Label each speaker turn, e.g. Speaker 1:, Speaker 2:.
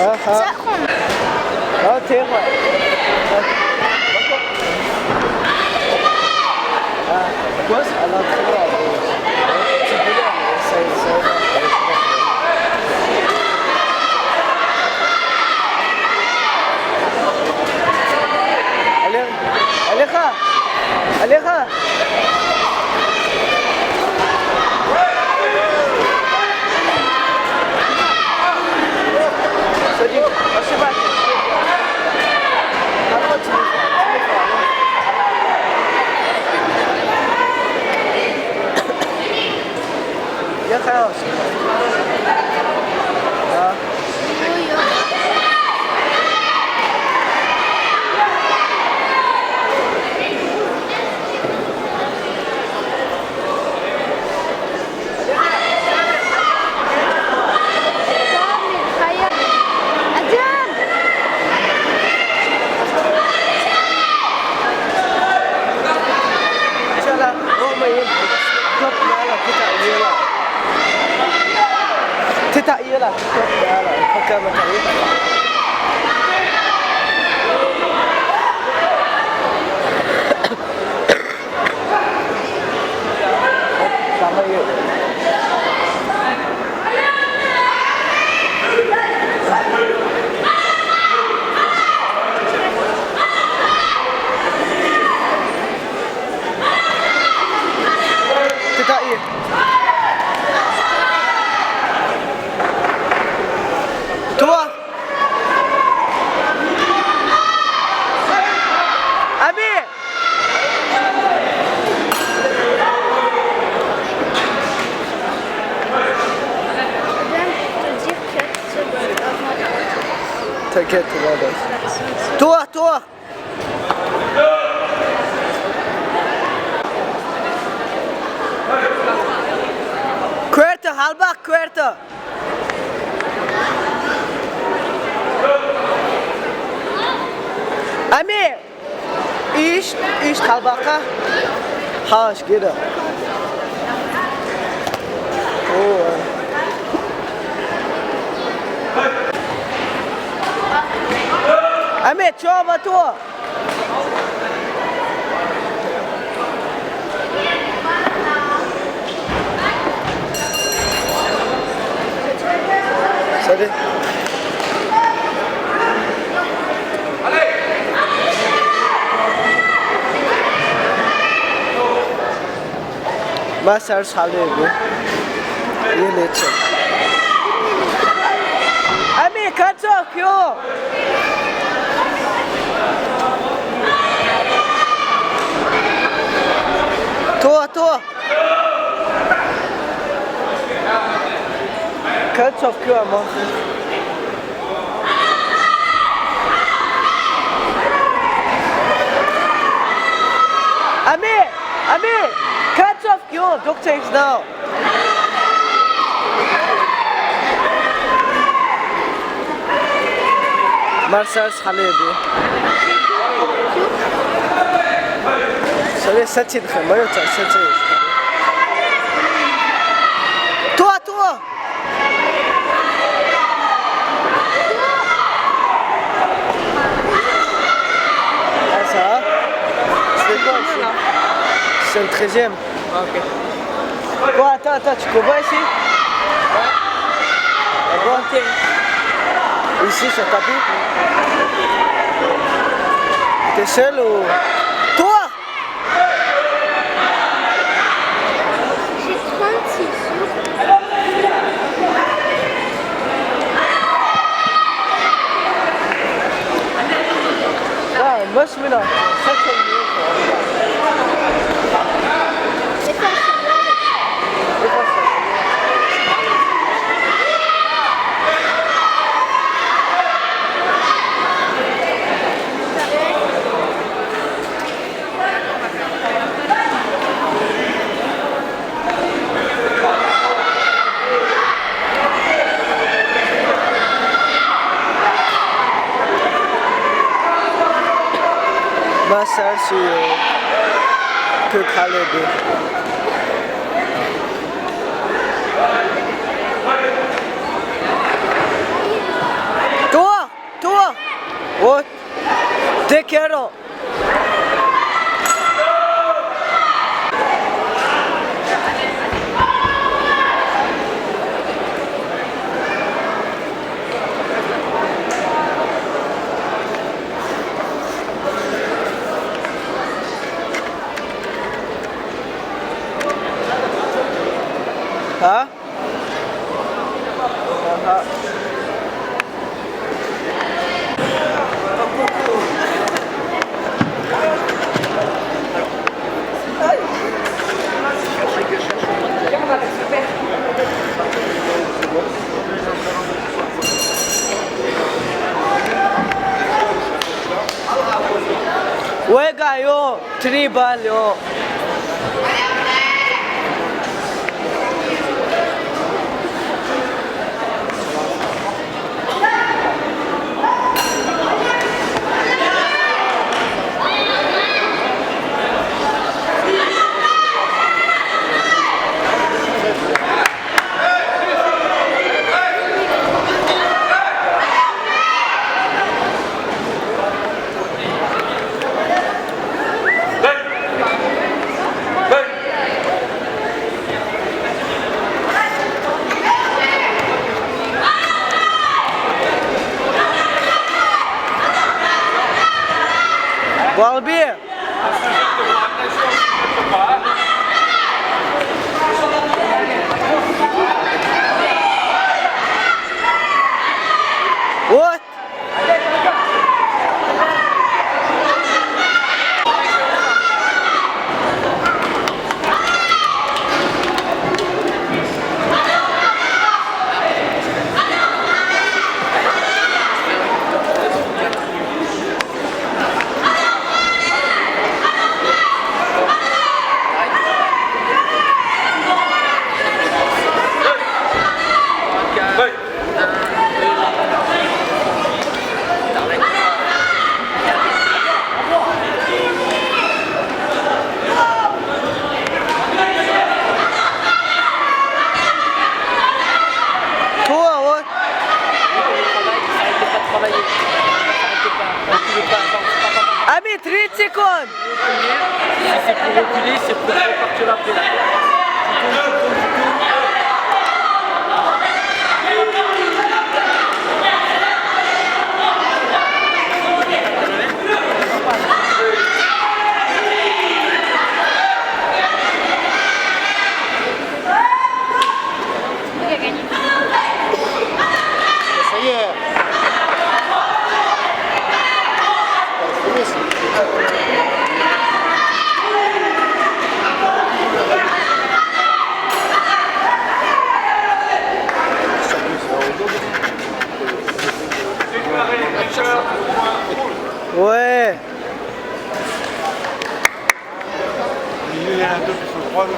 Speaker 1: سأخون
Speaker 2: tengok puas alam semua sebenarnya saya Alexa Sedih, masih banyak. Apa ya kaos. Kita iyalah, pakai macam ini. Sama ya. Kita iya. Tua. Abi. Terkait dengan tua. Quarter, halba quarter. Amir, iş halbaka. Haş gida. Oh. Amir, coba tu. Sorry. Mas harus halego. Ini lecet. Ami kacok yo. Tua. Kacok yo ama. Ami. Catch off your doctor is now. Marcel Halebi. Sorry, Sachin Khamayo Sachin. Tua. Ça. C'est quoi ça? C'est le 13e. Ok. Quoi, attends, tu comprends ici? Ouais. Ici, sur le tapis? T'es seul ou... Toi!
Speaker 1: J'ai 36 jours.
Speaker 2: Ah, moi je suis là. Ça, c'est mieux. Masar suyo que Halebi. Ah. Ouais, gars, yo, 3 balles, yo. Balbi! What? Ami, 30 secondes.
Speaker 3: Si c'est pour reculer, c'est pour repartir après.
Speaker 4: Ça y est.
Speaker 2: Ouais.
Speaker 4: Il y en a deux qui sont 3 heures.